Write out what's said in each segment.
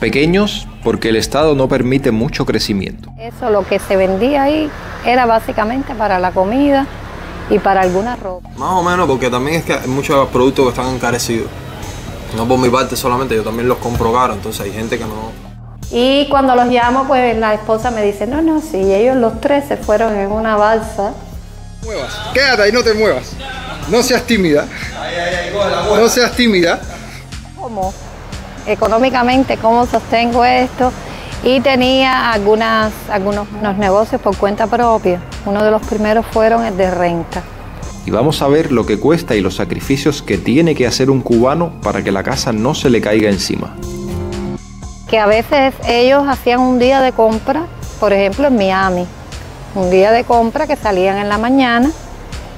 Pequeños porque el Estado no permite mucho crecimiento. Eso, lo que se vendía ahí era básicamente para la comida y para alguna ropa. Más o menos, porque también es que hay muchos productos que están encarecidos. No por mi parte solamente, yo también los compro caros, entonces hay gente que no. Y cuando los llamo, pues la esposa me dice, no, sí, ellos los tres se fueron en una balsa. Muevas, quédate ahí, no te muevas. No seas tímida. No seas tímida. ¿Cómo? Económicamente, ¿cómo sostengo esto? Y tenía algunos negocios por cuenta propia. Uno de los primeros fueron el de renta. Y vamos a ver lo que cuesta y los sacrificios que tiene que hacer un cubano para que la casa no se le caiga encima. Que a veces ellos hacían un día de compra, por ejemplo en Miami. Un día de compra que salían en la mañana,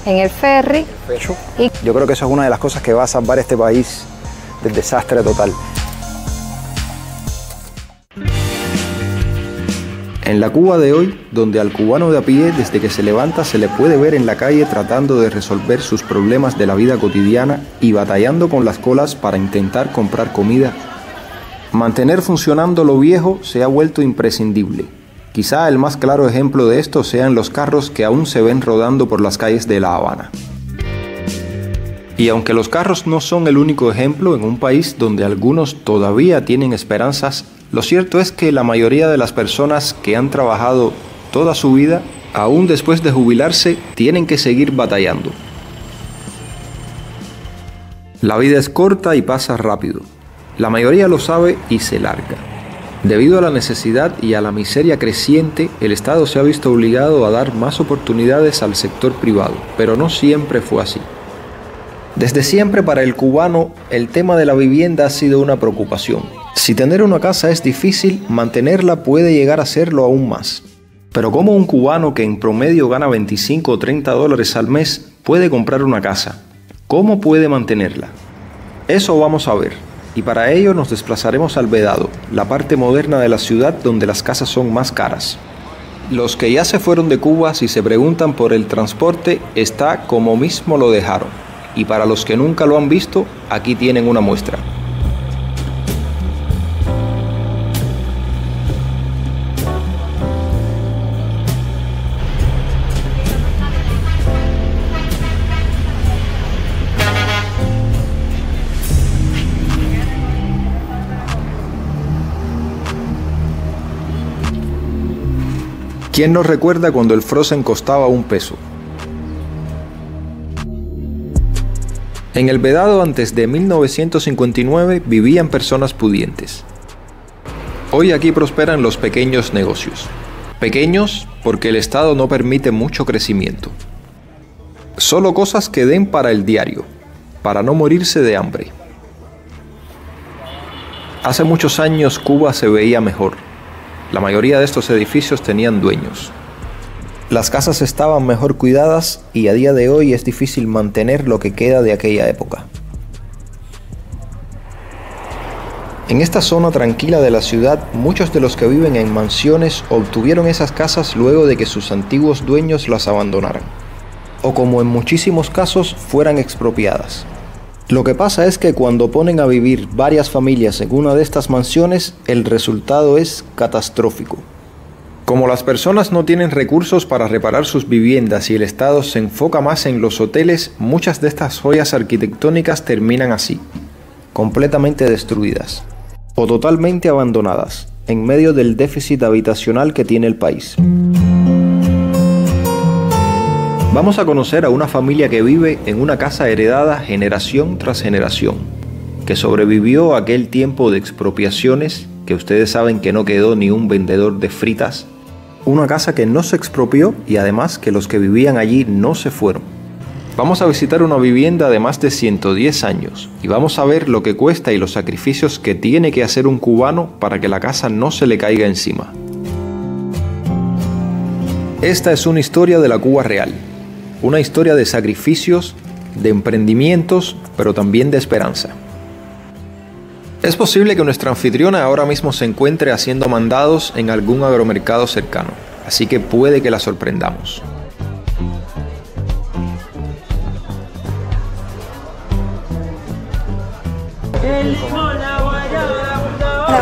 en el ferry. Yo creo que eso es una de las cosas que va a salvar este país del desastre total. En la Cuba de hoy, donde al cubano de a pie desde que se levanta se le puede ver en la calle tratando de resolver sus problemas de la vida cotidiana y batallando con las colas para intentar comprar comida, mantener funcionando lo viejo se ha vuelto imprescindible. Quizá el más claro ejemplo de esto sean los carros que aún se ven rodando por las calles de La Habana. Y aunque los carros no son el único ejemplo en un país donde algunos todavía tienen esperanzas, lo cierto es que la mayoría de las personas que han trabajado toda su vida, aún después de jubilarse, tienen que seguir batallando. La vida es corta y pasa rápido. La mayoría lo sabe y se larga. Debido a la necesidad y a la miseria creciente, el Estado se ha visto obligado a dar más oportunidades al sector privado, pero no siempre fue así. Desde siempre para el cubano, el tema de la vivienda ha sido una preocupación. Si tener una casa es difícil, mantenerla puede llegar a serlo aún más. Pero ¿cómo un cubano que en promedio gana 25 o 30 dólares al mes puede comprar una casa? ¿Cómo puede mantenerla? Eso vamos a ver. Y para ello nos desplazaremos al Vedado, la parte moderna de la ciudad donde las casas son más caras. Los que ya se fueron de Cuba, si se preguntan por el transporte, está como mismo lo dejaron. Y para los que nunca lo han visto, aquí tienen una muestra. ¿Quién nos recuerda cuando el Frozen costaba $1? En el Vedado antes de 1959 vivían personas pudientes. Hoy aquí prosperan los pequeños negocios. Pequeños porque el Estado no permite mucho crecimiento. Solo cosas que den para el diario, para no morirse de hambre. Hace muchos años Cuba se veía mejor. La mayoría de estos edificios tenían dueños. Las casas estaban mejor cuidadas y a día de hoy es difícil mantener lo que queda de aquella época. En esta zona tranquila de la ciudad, muchos de los que viven en mansiones obtuvieron esas casas luego de que sus antiguos dueños las abandonaran, o como en muchísimos casos fueran expropiadas. Lo que pasa es que cuando ponen a vivir varias familias en una de estas mansiones, el resultado es catastrófico. Como las personas no tienen recursos para reparar sus viviendas y el Estado se enfoca más en los hoteles, muchas de estas joyas arquitectónicas terminan así, completamente destruidas o totalmente abandonadas, en medio del déficit habitacional que tiene el país. Vamos a conocer a una familia que vive en una casa heredada generación tras generación, que sobrevivió a aquel tiempo de expropiaciones, que ustedes saben que no quedó ni un vendedor de fritas. Una casa que no se expropió y además que los que vivían allí no se fueron. Vamos a visitar una vivienda de más de 110 años y vamos a ver lo que cuesta y los sacrificios que tiene que hacer un cubano para que la casa no se le caiga encima. Esta es una historia de la Cuba real, una historia de sacrificios, de emprendimientos, pero también de esperanza. Es posible que nuestra anfitriona ahora mismo se encuentre haciendo mandados en algún agromercado cercano, así que puede que la sorprendamos.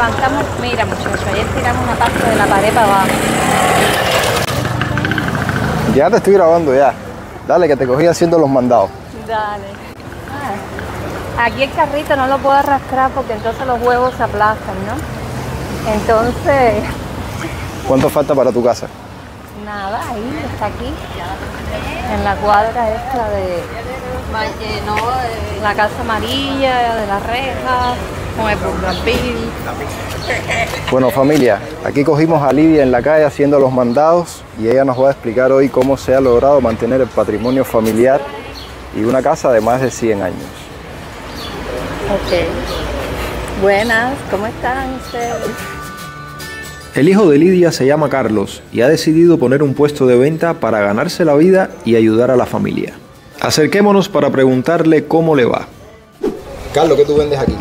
levantamos, mira muchachos, ayer tiramos una parte de la pared para abajo. Ya te estoy grabando ya. Dale, que te cogí haciendo los mandados. Dale. Aquí el carrito no lo puedo arrastrar porque entonces los huevos se aplastan, ¿no? Entonces... ¿Cuánto falta para tu casa? Nada, ahí, está aquí, en la cuadra esta de la casa amarilla, de las rejas, con el bugambil. Bueno, familia, aquí cogimos a Lidia en la calle haciendo los mandados y ella nos va a explicar hoy cómo se ha logrado mantener el patrimonio familiar y una casa de más de 100 años. Ok. Buenas, ¿cómo están ustedes? El hijo de Lidia se llama Carlos y ha decidido poner un puesto de venta para ganarse la vida y ayudar a la familia. Acerquémonos para preguntarle cómo le va. Carlos, ¿qué tú vendes aquí?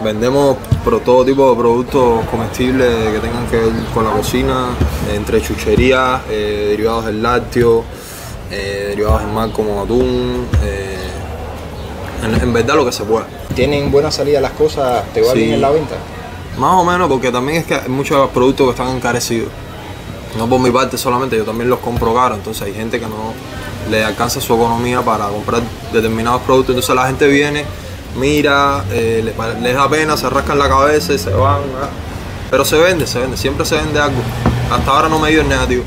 Vendemos todo tipo de productos comestibles que tengan que ver con la cocina, entre chucherías, derivados del lácteo, derivados del mar como atún, en verdad lo que se pueda. ¿Tienen buena salida las cosas? ¿Te va bien en la venta? Más o menos, porque también es que hay muchos productos que están encarecidos. No por mi parte solamente, yo también los compro caros, entonces hay gente que no le alcanza su economía para comprar determinados productos, entonces la gente viene, mira, les da pena, se rascan la cabeza y se van, ¿verdad? Pero se vende, siempre se vende algo. Hasta ahora no me he ido en negativo.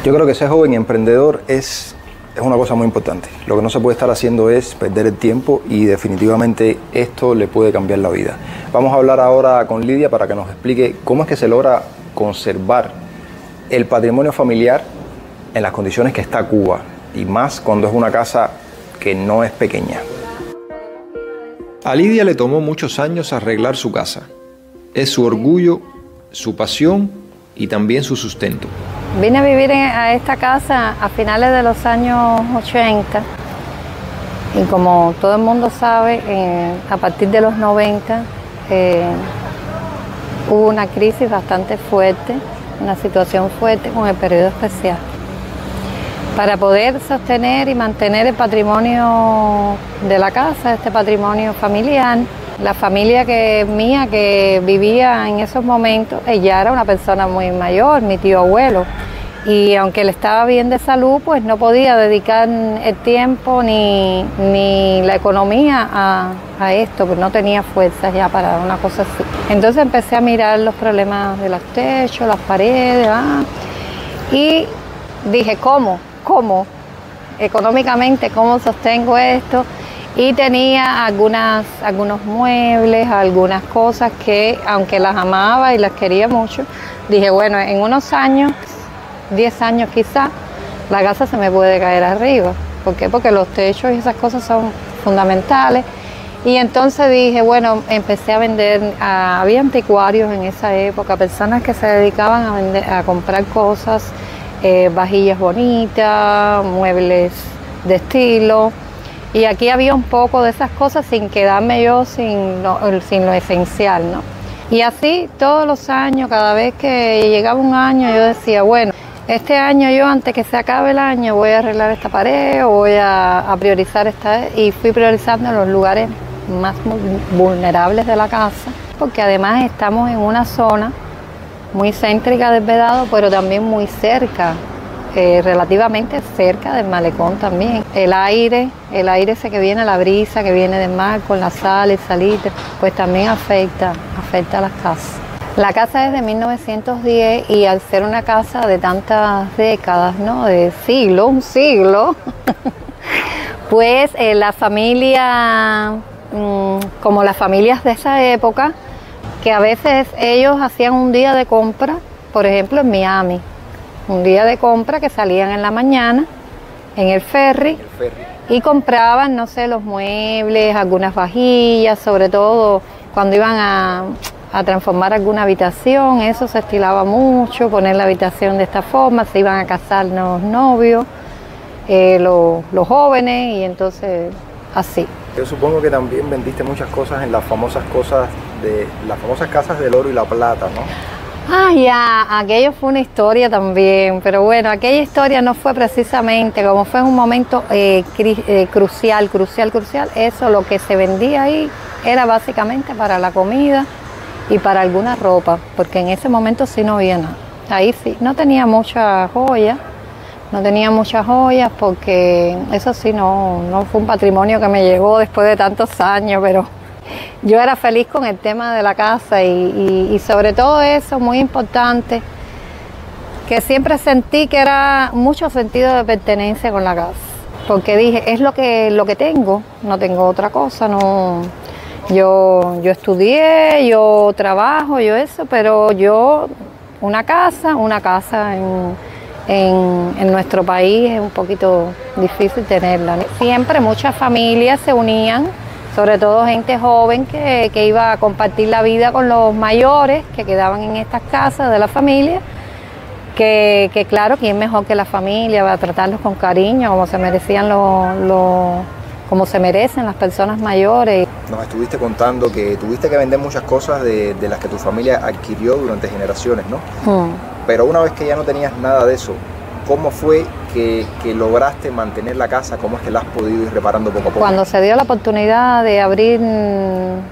Yo creo que ser joven y emprendedor es una cosa muy importante. Lo que no se puede estar haciendo es perder el tiempo y definitivamente esto le puede cambiar la vida. Vamos a hablar ahora con Lidia para que nos explique cómo es que se logra conservar el patrimonio familiar en las condiciones que está Cuba y más cuando es una casa que no es pequeña. A Lidia le tomó muchos años arreglar su casa. Es su orgullo, su pasión y también su sustento. Vine a vivir a esta casa a finales de los años 80 y como todo el mundo sabe, a partir de los 90 hubo una crisis bastante fuerte, una situación fuerte con el periodo especial. Para poder sostener y mantener el patrimonio de la casa, este patrimonio familiar, la familia mía que vivía en esos momentos, ella era una persona muy mayor, mi tío abuelo, y aunque él estaba bien de salud, pues no podía dedicar el tiempo ni la economía a esto, pues no tenía fuerzas ya para una cosa así. Entonces empecé a mirar los problemas de los techos, las paredes, y dije, ¿cómo? Económicamente, ¿cómo sostengo esto? Y tenía algunos muebles, algunas cosas que, aunque las amaba y las quería mucho, dije, bueno, en unos años, 10 años quizás, la casa se me puede caer arriba. ¿Por qué? Porque los techos y esas cosas son fundamentales. Y entonces dije, bueno, empecé a vender, había anticuarios en esa época, personas que se dedicaban a comprar cosas, vajillas bonitas, muebles de estilo. Y aquí había un poco de esas cosas sin quedarme yo sin lo esencial, ¿no? Y así todos los años, cada vez que llegaba un año, yo decía, bueno, este año yo antes que se acabe el año voy a arreglar esta pared o voy a priorizar esta. Y fui priorizando los lugares más vulnerables de la casa, porque además estamos en una zona muy céntrica del Vedado, pero también muy cerca, relativamente cerca del malecón también. El aire ese que viene, la brisa que viene del mar con la sal, el salite, pues también afecta a las casas. La casa es de 1910 y al ser una casa de tantas décadas, ¿no? De un siglo, pues la familia, como las familias de esa época, que a veces ellos hacían un día de compra, por ejemplo en Miami, un día de compra que salían en la mañana en el ferry y compraban, no sé, los muebles, algunas vajillas, sobre todo cuando iban a transformar alguna habitación, eso se estilaba mucho, poner la habitación de esta forma, se iban a casar los novios, los jóvenes y entonces así. Yo supongo que también vendiste muchas cosas en las famosas casas del oro y la plata, ¿no? Ah, ya, aquello fue una historia también, pero bueno, aquella historia no fue precisamente, como fue en un momento crucial, eso lo que se vendía ahí era básicamente para la comida y para alguna ropa, porque en ese momento sí no había nada. Ahí sí, no tenía muchas joyas, porque eso sí no fue un patrimonio que me llegó después de tantos años, pero yo era feliz con el tema de la casa y sobre todo eso, muy importante, que siempre sentí que era mucho sentido de pertenencia con la casa, porque dije, es lo que tengo, no tengo otra cosa, no. Yo estudié, yo trabajo, yo eso, pero una casa en nuestro país es un poquito difícil tenerla, ¿no? Siempre muchas familias se unían, sobre todo gente joven que iba a compartir la vida con los mayores que quedaban en estas casas de la familia, que claro, quién mejor que la familia va a tratarlos con cariño, como se merecían como se merecen las personas mayores. Nos estuviste contando que tuviste que vender muchas cosas de las que tu familia adquirió durante generaciones, ¿no? Pero una vez que ya no tenías nada de eso, ¿cómo fue que lograste mantener la casa? ¿Cómo es que la has podido ir reparando poco a poco? Cuando se dio la oportunidad de abrir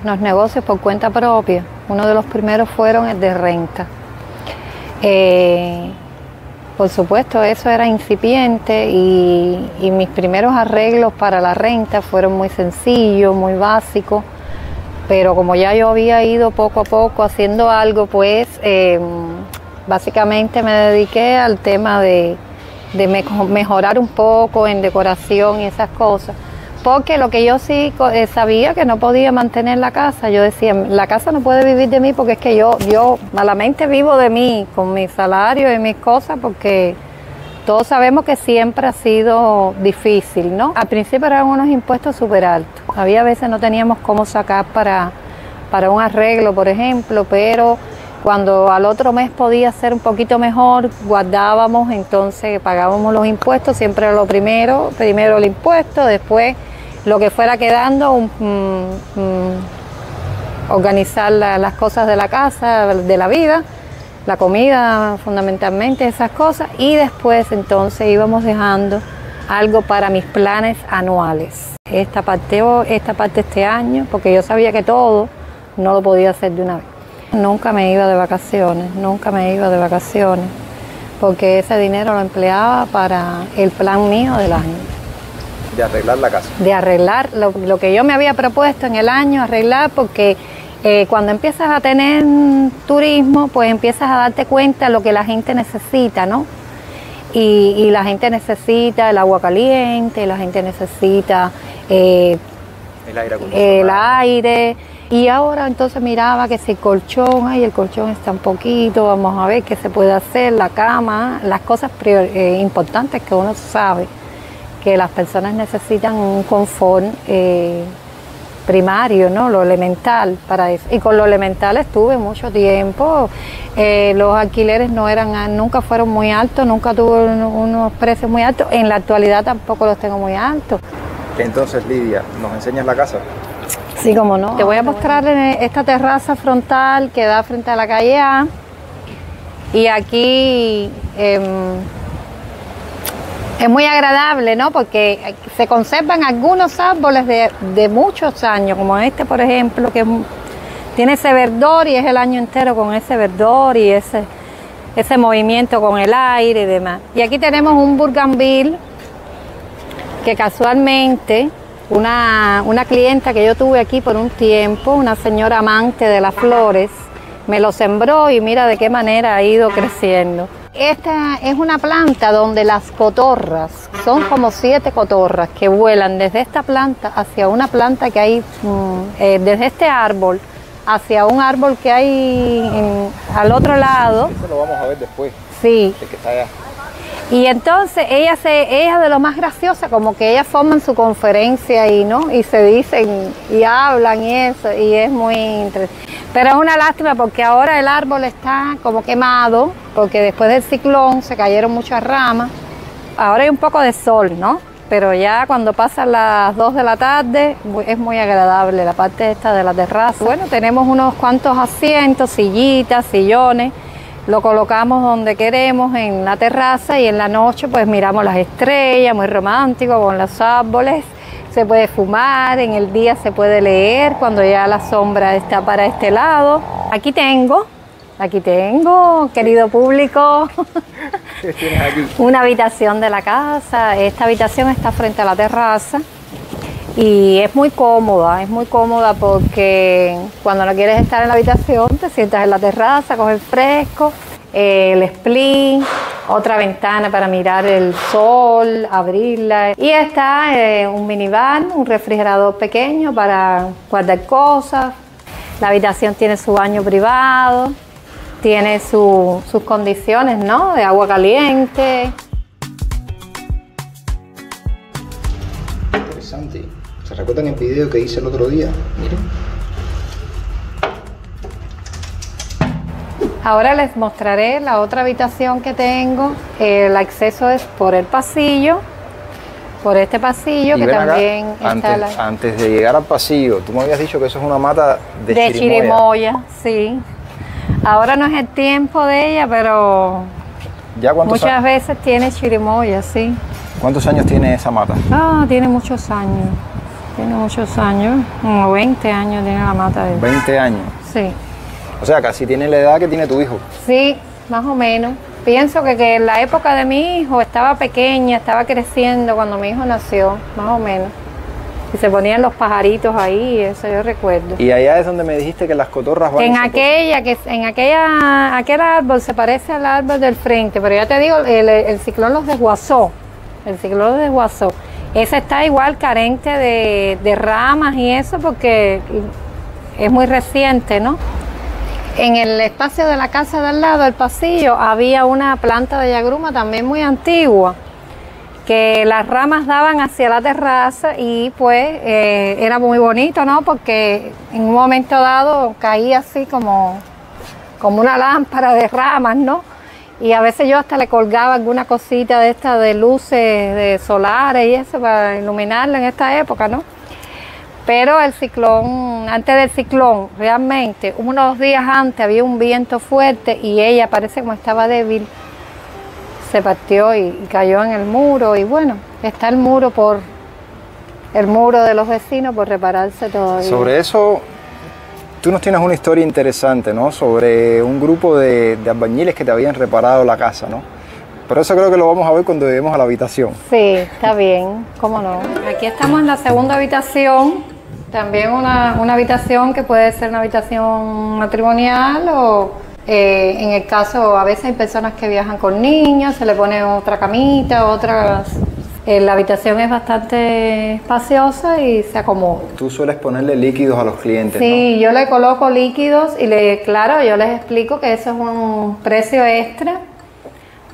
los negocios por cuenta propia, uno de los primeros fueron el de renta. Por supuesto, eso era incipiente y mis primeros arreglos para la renta fueron muy sencillos, muy básicos, pero como ya yo había ido poco a poco haciendo algo, pues básicamente me dediqué al tema de mejorar un poco en decoración y esas cosas, porque lo que yo sí sabía que no podía mantener la casa, yo decía, la casa no puede vivir de mí porque es que yo malamente vivo de mí, con mi salario y mis cosas, porque todos sabemos que siempre ha sido difícil, ¿no? Al principio eran unos impuestos súper altos, había veces no teníamos cómo sacar para un arreglo, por ejemplo, pero cuando al otro mes podía ser un poquito mejor, guardábamos, entonces pagábamos los impuestos, siempre lo primero el impuesto, después lo que fuera quedando, organizar las cosas de la casa, de la vida, la comida fundamentalmente, esas cosas, y después entonces íbamos dejando algo para mis planes anuales. Esta parte este año, porque yo sabía que todo no lo podía hacer de una vez. Nunca me iba de vacaciones, porque ese dinero lo empleaba para el plan mío del año. De arreglar la casa. De arreglar lo que yo me había propuesto en el año, arreglar, porque cuando empiezas a tener turismo, pues empiezas a darte cuenta de lo que la gente necesita, ¿no? Y la gente necesita el agua caliente, la gente necesita el aire acondicionado. El aire. Y ahora entonces miraba que si el colchón, el colchón está un poquito, vamos a ver qué se puede hacer, la cama, las cosas importantes que uno sabe que las personas necesitan un confort primario, ¿no? Lo elemental para eso. Y con lo elemental estuve mucho tiempo. Los alquileres nunca fueron muy altos, nunca tuve unos precios muy altos. En la actualidad tampoco los tengo muy altos. Entonces, Lidia, ¿nos enseñas la casa? Sí, cómo no. Te voy a mostrar esta terraza frontal que da frente a la calle A. Y aquí es muy agradable, ¿no? Porque se conservan algunos árboles de muchos años, como este, por ejemplo, que tiene ese verdor y es el año entero con ese verdor y ese movimiento con el aire y demás. Y aquí tenemos un bougainville que casualmente una clienta que yo tuve aquí por un tiempo, una señora amante de las flores, me lo sembró y mira de qué manera ha ido creciendo. Esta es una planta donde las cotorras, son como 7 cotorras que vuelan desde esta planta hacia una planta que hay, desde este árbol hacia un árbol que hay al otro lado. Eso lo vamos a ver después. Sí. El que está allá. Y entonces ella de lo más graciosa, como que ellas forman su conferencia ahí, ¿no? Y se dicen y hablan y eso, y es muy interesante. Pero es una lástima porque ahora el árbol está como quemado, porque después del ciclón se cayeron muchas ramas. Ahora hay un poco de sol, ¿no? Pero ya cuando pasan las 2 de la tarde es muy agradable la parte esta de la terraza. Bueno, tenemos unos cuantos asientos, sillitas, sillones. Lo colocamos donde queremos, en la terraza, y en la noche pues miramos las estrellas, muy romántico, con los árboles. se puede fumar, en el día se puede leer cuando ya la sombra está para este lado. Aquí tengo, querido público, una habitación de la casa. Esta habitación está frente a la terraza y es muy cómoda porque cuando no quieres estar en la habitación te sientas en la terraza, coges fresco, el split, otra ventana para mirar el sol, abrirla. Y está un minivan, un refrigerador pequeño para guardar cosas. La habitación tiene su baño privado, tiene sus condiciones, ¿no?, de agua caliente. Interesante. ¿Se recuerdan el video que hice el otro día? Miren. Ahora les mostraré la otra habitación que tengo. El acceso es por el pasillo, por este pasillo Y que ven acá, también está antes de llegar al pasillo, tú me habías dicho que eso es una mata de chirimoya, sí. Ahora no es el tiempo de ella, pero ¿Ya muchas veces tiene chirimoya, sí. ¿Cuántos años tiene esa mata? Ah, tiene muchos años. Tiene muchos años, como 20 años tiene la mata de 20 años. Sí. O sea, casi tiene la edad que tiene tu hijo. Sí, más o menos. Pienso que en la época de mi hijo estaba pequeña, estaba creciendo cuando mi hijo nació, más o menos. Y se ponían los pajaritos ahí, eso yo recuerdo. Y allá es donde me dijiste que las cotorras van. Aquel árbol se parece al árbol del frente, pero ya te digo, el ciclón los desguazó. El ciclón los desguazó. Ese está igual carente de ramas y eso porque es muy reciente, ¿no? En el espacio de la casa de al lado, el pasillo, había una planta de yagruma también muy antigua, que las ramas daban hacia la terraza y pues era muy bonito, ¿no? Porque en un momento dado caía así como una lámpara de ramas, ¿no? Y a veces yo hasta le colgaba alguna cosita de estas de luces de solares y eso para iluminarla en esta época, ¿no? Pero el ciclón, antes del ciclón, realmente, unos días antes había un viento fuerte y ella parece como estaba débil, se partió y cayó en el muro. Y bueno, está el muro de los vecinos por repararse todavía. Sobre eso, tú nos tienes una historia interesante, ¿no? Sobre un grupo de albañiles que te habían reparado la casa, ¿no? Pero eso creo que lo vamos a ver cuando lleguemos a la habitación. Sí, está bien, cómo no. Aquí estamos en la segunda habitación. También una habitación que puede ser una habitación matrimonial o en el caso, a veces hay personas que viajan con niños, se le pone otra camita, otras. La habitación es bastante espaciosa y se acomoda. Tú sueles ponerle líquidos a los clientes, sí, ¿no? Yo le coloco líquidos y claro, yo les explico que eso es un precio extra,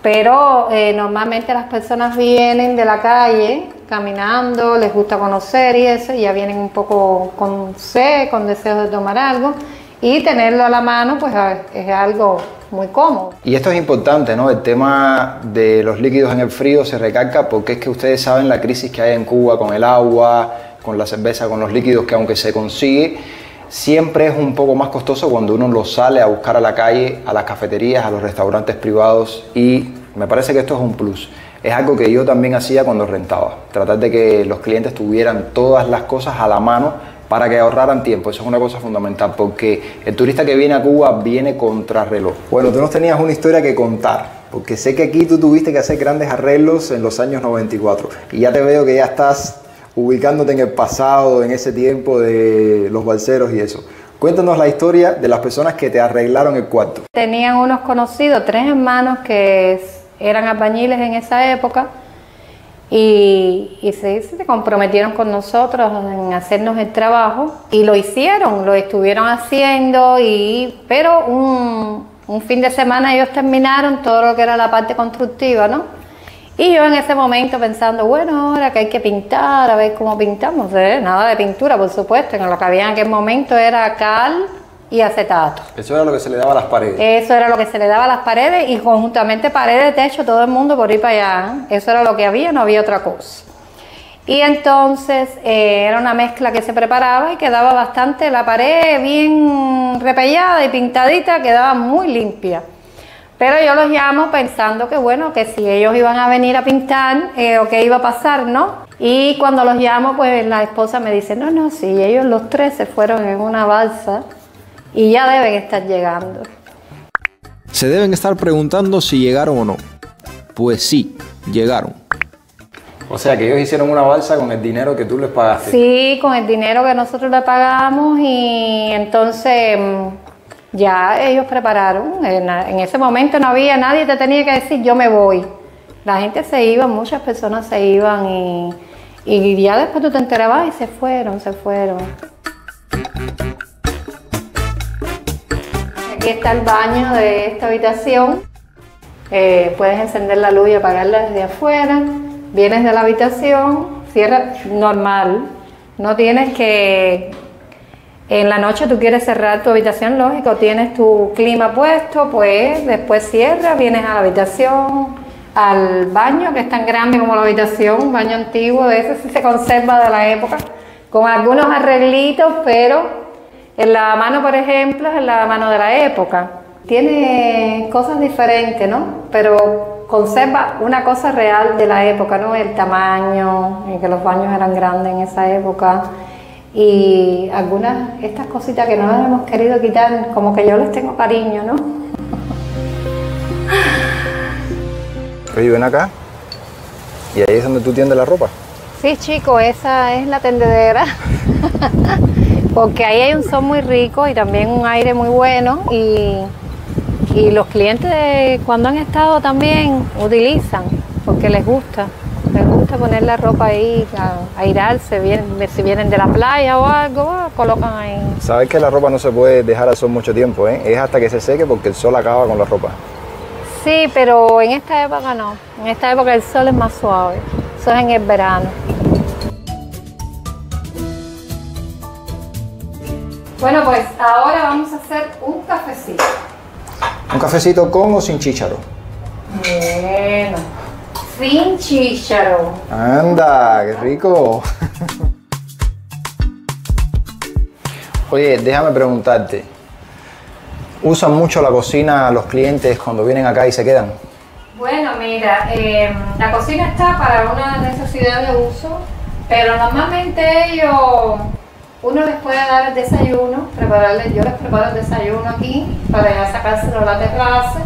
pero normalmente las personas vienen de la calle caminando, les gusta conocer y eso, y ya vienen un poco con sed, con deseos de tomar algo, y tenerlo a la mano pues es algo muy cómodo. Y esto es importante, ¿no? El tema de los líquidos en el frío se recalca porque es que ustedes saben la crisis que hay en Cuba con el agua, con la cerveza, con los líquidos, que aunque se consigue, siempre es un poco más costoso cuando uno los sale a buscar a la calle, a las cafeterías, a los restaurantes privados, y me parece que esto es un plus. Es algo que yo también hacía cuando rentaba, tratar de que los clientes tuvieran todas las cosas a la mano para que ahorraran tiempo. Eso es una cosa fundamental, porque el turista que viene a Cuba viene contrarreloj. Bueno, tú nos tenías una historia que contar, porque sé que aquí tú tuviste que hacer grandes arreglos en los años 94, y ya te veo que ya estás ubicándote en el pasado, en ese tiempo de los balseros y eso. Cuéntanos la historia de las personas que te arreglaron el cuarto. Tenían unos conocidos, 3 hermanos que eran albañiles en esa época y se comprometieron con nosotros en hacernos el trabajo y lo hicieron, lo estuvieron haciendo, pero un fin de semana ellos terminaron todo lo que era la parte constructiva, ¿no? Y yo en ese momento pensando, bueno, ahora que hay que pintar, a ver cómo pintamos, nada de pintura, por supuesto, que lo que había en aquel momento era cal y acetato. Eso era lo que se le daba a las paredes. Eso era lo que se le daba a las paredes y conjuntamente paredes, techo, todo el mundo por ir para allá. Eso era lo que había, no había otra cosa. Y entonces era una mezcla que se preparaba y quedaba bastante, la pared bien repellada y pintadita, quedaba muy limpia. Pero yo los llamo pensando que bueno, que si ellos iban a venir a pintar o qué iba a pasar, ¿no? Y cuando los llamo, pues la esposa me dice, no, no, sí, ellos los 3 se fueron en una balsa y ya deben estar llegando. Se deben estar preguntando si llegaron o no. Pues sí, llegaron. O sea, que ellos hicieron una balsa con el dinero que tú les pagaste. Sí, con el dinero que nosotros le pagamos y entonces ya ellos prepararon. En ese momento no había nadie, te tenía que decir yo me voy. La gente se iba, muchas personas se iban y ya después tú te enterabas y se fueron. Aquí está el baño de esta habitación. Puedes encender la luz y apagarla desde afuera. Vienes de la habitación, cierras normal. No tienes que... En la noche tú quieres cerrar tu habitación, lógico, tienes tu clima puesto, pues después cierras, vienes a la habitación, al baño, que es tan grande como la habitación, un baño antiguo, ese sí se conserva de la época, con algunos arreglitos, pero el lavamano, por ejemplo, es el lavamano de la época. Tiene cosas diferentes, ¿no? Pero conserva una cosa real de la época, ¿no? El tamaño, y que los baños eran grandes en esa época. Y algunas, estas cositas que no las hemos querido quitar, como que yo les tengo cariño, ¿no? Oye, ven acá. ¿Y ahí es donde tú tiendes la ropa? Sí, chico, esa es la tendedera. Porque ahí hay un sol muy rico y también un aire muy bueno y los clientes cuando han estado también utilizan porque les gusta poner la ropa ahí, airarse, si vienen de la playa o algo, colocan ahí. Sabes que la ropa no se puede dejar al sol mucho tiempo, ¿eh? Es hasta que se seque porque el sol acaba con la ropa. Sí, pero en esta época no, en esta época el sol es más suave, eso es en el verano. Bueno, pues ahora vamos a hacer un cafecito. ¿Un cafecito con o sin chícharo? Bueno, sin chícharo. ¡Anda, qué rico! Oye, déjame preguntarte. ¿Usan mucho la cocina los clientes cuando vienen acá y se quedan? Bueno, mira, la cocina está para una necesidad de uso, pero normalmente uno les puede dar el desayuno, yo les preparo el desayuno aquí para ya sacárselo a la terraza.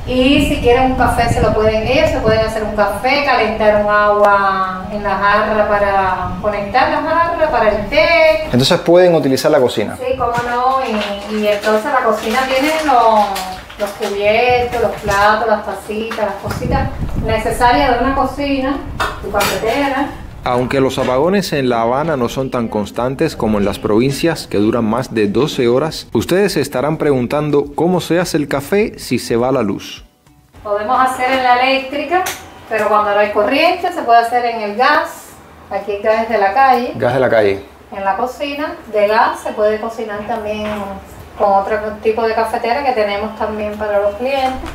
Y si quieren un café ellos se pueden hacer un café, calentar un agua en la jarra para conectar la jarra para el té. Entonces pueden utilizar la cocina. Sí, cómo no, y entonces la cocina tiene los cubiertos, los platos, las tacitas, las cositas necesarias de una cocina, tu cafetera. Aunque los apagones en La Habana no son tan constantes como en las provincias que duran más de 12 horas, ustedes se estarán preguntando cómo se hace el café si se va la luz. Podemos hacer en la eléctrica, pero cuando no hay corriente se puede hacer en el gas. Aquí el gas es de la calle. Gas de la calle. En la cocina de gas se puede cocinar también con otro tipo de cafetera que tenemos también para los clientes.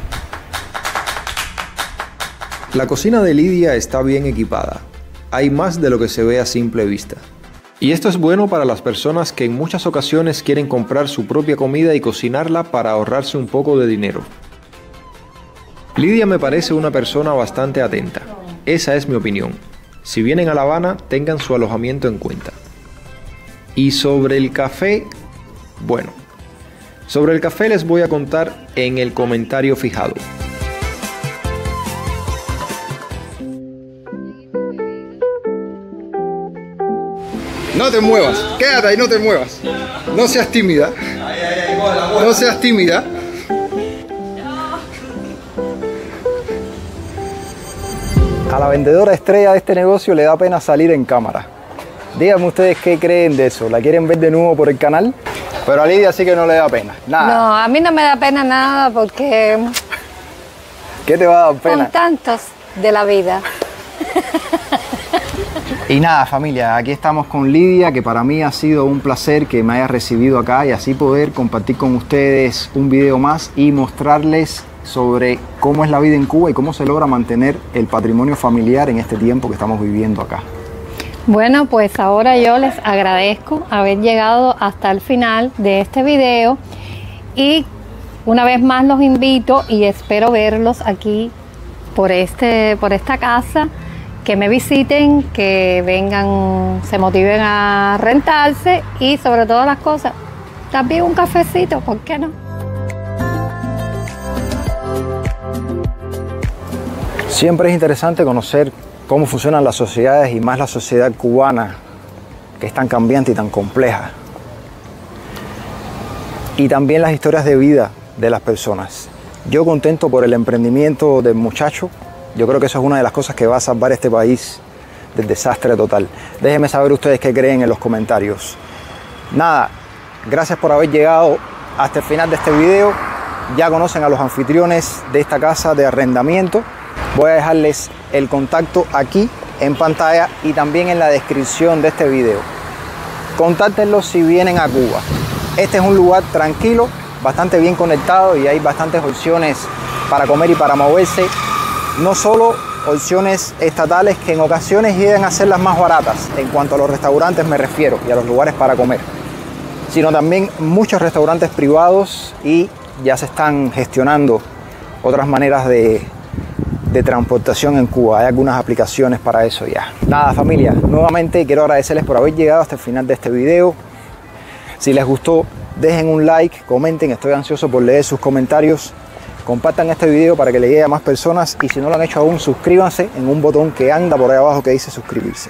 La cocina de Lidia está bien equipada. Hay más de lo que se ve a simple vista. Y esto es bueno para las personas que en muchas ocasiones quieren comprar su propia comida y cocinarla para ahorrarse un poco de dinero. Lidia me parece una persona bastante atenta. Esa es mi opinión. Si vienen a La Habana, tengan su alojamiento en cuenta. Y sobre el café, bueno, sobre el café les voy a contar en el comentario fijado. No te muevas, quédate ahí, no te muevas. No seas tímida. No seas tímida. A la vendedora estrella de este negocio le da pena salir en cámara. Díganme ustedes qué creen de eso. ¿La quieren ver de nuevo por el canal? Pero a Lidia sí que no le da pena. Nada. No, a mí no me da pena nada porque... ¿Qué te va a dar pena? Con tantos de la vida. Y nada, familia, aquí estamos con Lidia, que para mí ha sido un placer que me haya recibido acá y así poder compartir con ustedes un video más y mostrarles sobre cómo es la vida en Cuba y cómo se logra mantener el patrimonio familiar en este tiempo que estamos viviendo acá. Bueno, pues ahora yo les agradezco haber llegado hasta el final de este video y una vez más los invito y espero verlos aquí por esta casa que me visiten, que vengan, se motiven a rentarse y sobre todas las cosas, también un cafecito, ¿por qué no? Siempre es interesante conocer cómo funcionan las sociedades y más la sociedad cubana, que es tan cambiante y tan compleja. Y también las historias de vida de las personas. Yo contento por el emprendimiento del muchacho. Yo creo que eso es una de las cosas que va a salvar este país del desastre total. Déjenme saber ustedes qué creen en los comentarios. Nada, gracias por haber llegado hasta el final de este video. Ya conocen a los anfitriones de esta casa de arrendamiento. Voy a dejarles el contacto aquí en pantalla y también en la descripción de este video. Contáctenlos si vienen a Cuba. Este es un lugar tranquilo, bastante bien conectado y hay bastantes opciones para comer y para moverse. No solo opciones estatales que en ocasiones llegan a ser las más baratas, en cuanto a los restaurantes me refiero y a los lugares para comer, sino también muchos restaurantes privados y ya se están gestionando otras maneras de transportación en Cuba. Hay algunas aplicaciones para eso ya. Nada, familia, nuevamente quiero agradecerles por haber llegado hasta el final de este video. Si les gustó, dejen un like, comenten, estoy ansioso por leer sus comentarios. Compartan este video para que le llegue a más personas y si no lo han hecho aún, suscríbanse en un botón que anda por ahí abajo que dice suscribirse.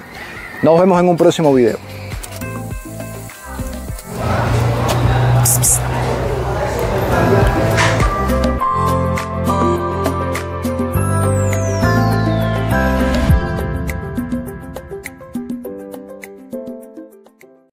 Nos vemos en un próximo video. Psst, psst.